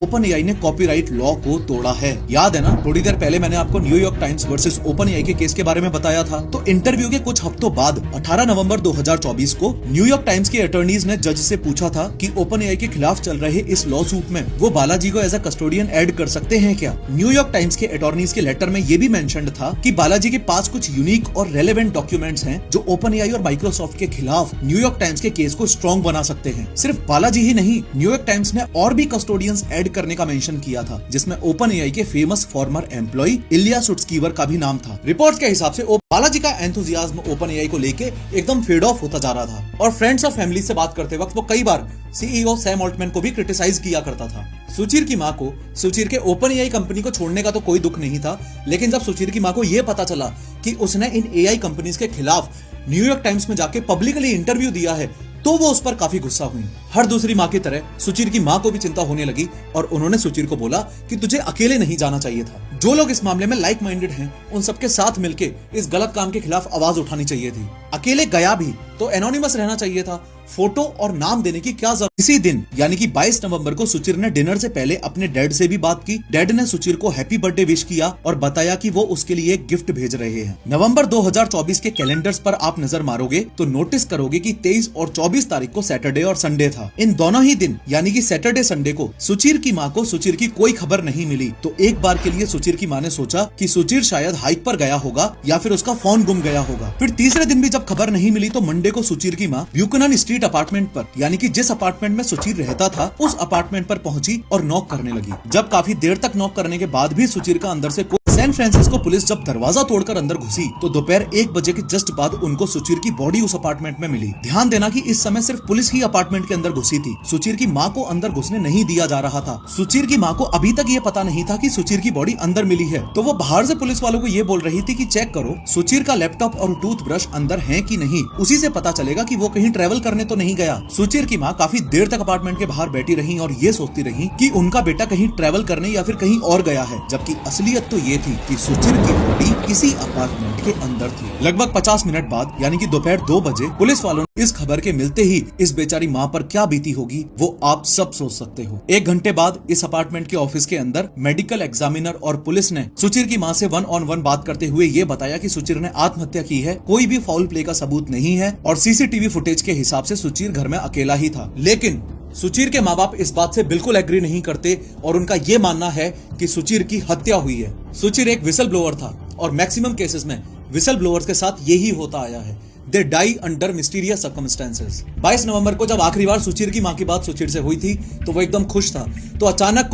Open AI ने copyright law को तोड़ा है। याद है ना, थोड़ी देर पहले मैंने आपको New York times versus open AI के केस के बारे में बताया था। तो इंटरव्यू के कुछ हफ्तों बाद 18 नवंबर 2024 को न्यूयॉर्क टाइम्स के अटॉर्नीज ने जज से पूछा था कि ओपन एआई के खिलाफ चल रहे इस लॉ सूट में वो बालाजी को एज अ कस्टोडियन ऐड कर सकते हैं क्या। न्यूयॉर्क टाइम्स के अटॉर्नीज के लेटर में ये भी मेंशन्ड था कि बालाजी के पास कुछ यूनिक और रेलेवेंट डॉक्यूमेंट्स हैं जो ओपन एआई और माइक्रोसॉफ्ट के खिलाफ न्यूयॉर्क टाइम्स के केस को स्ट्रॉन्ग बना सकते हैं। सिर्फ बालाजी ही नहीं, न्यूयॉर्क टाइम्स ने और भी कस्टोडियंस ऐड करने का मेंशन किया था, जिसमें ओपन एआई के फेमस फॉर्मर एम्प्लॉय इलिया सुट्स्कीवर का भी नाम था। रिपोर्ट्स के हिसाब से बालाजी का एंथुजियाज्म ओपन एआई को लेके एकदम फेड ऑफ होता जा रहा था और फ्रेंड्स और फैमिली से बात करते वक्त वो कई बार सीईओ सैम ऑल्टमैन को भी क्रिटिसाइज किया करता था। सुचीर की मां को सुचीर के ओपन एआई कंपनी को छोड़ने का तो कोई दुख नहीं था, लेकिन जब सुचीर की मां को यह पता चला कि उसने इन एआई कंपनीज के खिलाफ न्यूयॉर्क टाइम्स में जाके पब्लिकली इंटरव्यू दिया है, तो वो उस पर काफी गुस्सा हुई। हर दूसरी माँ की तरह सुचीर की माँ को भी चिंता होने लगी और उन्होंने सुचीर को बोला कि तुझे अकेले नहीं जाना चाहिए था। जो लोग इस मामले में लाइक माइंडेड हैं, उन सबके साथ मिलके इस गलत काम के खिलाफ आवाज उठानी चाहिए थी। अकेले गया भी तो एनोनिमस रहना चाहिए था। फोटो और नाम देने की क्या जरूरत। इसी दिन यानी कि 22 नवंबर को सुचीर ने डिनर से पहले अपने डैड से भी बात की। डैड ने सुचीर को हैप्पी बर्थडे विश किया और बताया कि वो उसके लिए एक गिफ्ट भेज रहे हैं। नवंबर 2024 के कैलेंडर्स पर आप नजर मारोगे तो नोटिस करोगे कि 23 और 24 तारीख को सैटरडे और संडे था। इन दोनों ही दिन यानी कि सैटरडे संडे को सुचीर की माँ को सुचीर की कोई खबर नहीं मिली। तो एक बार के लिए सुचीर की माँ ने सोचा कि सुचीर शायद हाइक पर गया होगा या फिर उसका फोन गुम गया होगा। फिर तीसरे दिन भी जब खबर नहीं मिली तो मंडे को सुचीर की माँ ब्यूकनन स्ट्रीट अपार्टमेंट पर यानी कि जिस अपार्टमेंट में सुचीर रहता था उस अपार्टमेंट पर पहुंची और नॉक करने लगी। जब काफी देर तक नॉक करने के बाद भी सुचीर का अंदर से सैन फ्रांसिस्को पुलिस जब दरवाजा तोड़कर अंदर घुसी तो दोपहर 1 बजे के जस्ट बाद उनको सुचीर की बॉडी उस अपार्टमेंट में मिली। ध्यान देना कि इस समय सिर्फ पुलिस ही अपार्टमेंट के अंदर घुसी थी, सुचीर की माँ को अंदर घुसने नहीं दिया जा रहा था। सुचीर की माँ को अभी तक ये पता नहीं था कि सुचीर की बॉडी अंदर मिली है, तो वो बाहर से पुलिस वालों को ये बोल रही थी कि चेक करो सुचीर का लैपटॉप और टूथब्रश अंदर है कि नहीं, उसी से पता चलेगा कि वो कहीं ट्रेवल करने तो नहीं गया। सुचीर की माँ काफी देर तक अपार्टमेंट के बाहर बैठी रही और ये सोचती रही कि उनका बेटा कहीं ट्रेवल करने या फिर कहीं और गया है, जबकि असलियत तो ये थी कि सुचीर की बॉडी किसी अपार्टमेंट के अंदर थी। लगभग 50 मिनट बाद यानी कि दोपहर 2 बजे पुलिस वालों ने इस खबर के मिलते ही इस बेचारी माँ पर क्या बीती होगी वो आप सब सोच सकते हो। 1 घंटे बाद इस अपार्टमेंट के ऑफिस के अंदर मेडिकल एग्जामिनर और पुलिस ने सुचीर की माँ से 1-on-1 बात करते हुए ये बताया कि सुचीर ने आत्महत्या की है, कोई भी फाउल प्ले का सबूत नहीं है और सीसीटीवी फुटेज के हिसाब से सुचीर घर में अकेला ही था। लेकिन सुचीर के माँ बाप इस बात से बिल्कुल एग्री नहीं करते और उनका ये मानना है कि सुचीर की हत्या हुई है। सुचीर एक विसल ब्लोअर था और मैक्सिमम केसेस में विसल ब्लोअर्स के साथ यही होता आया है, they die under mysterious circumstances. 22 नवंबर को जब आखिरी बार सुचीर की माँ की बात सुचीर से हुई थी तो वो एकदम खुश था, तो अचानक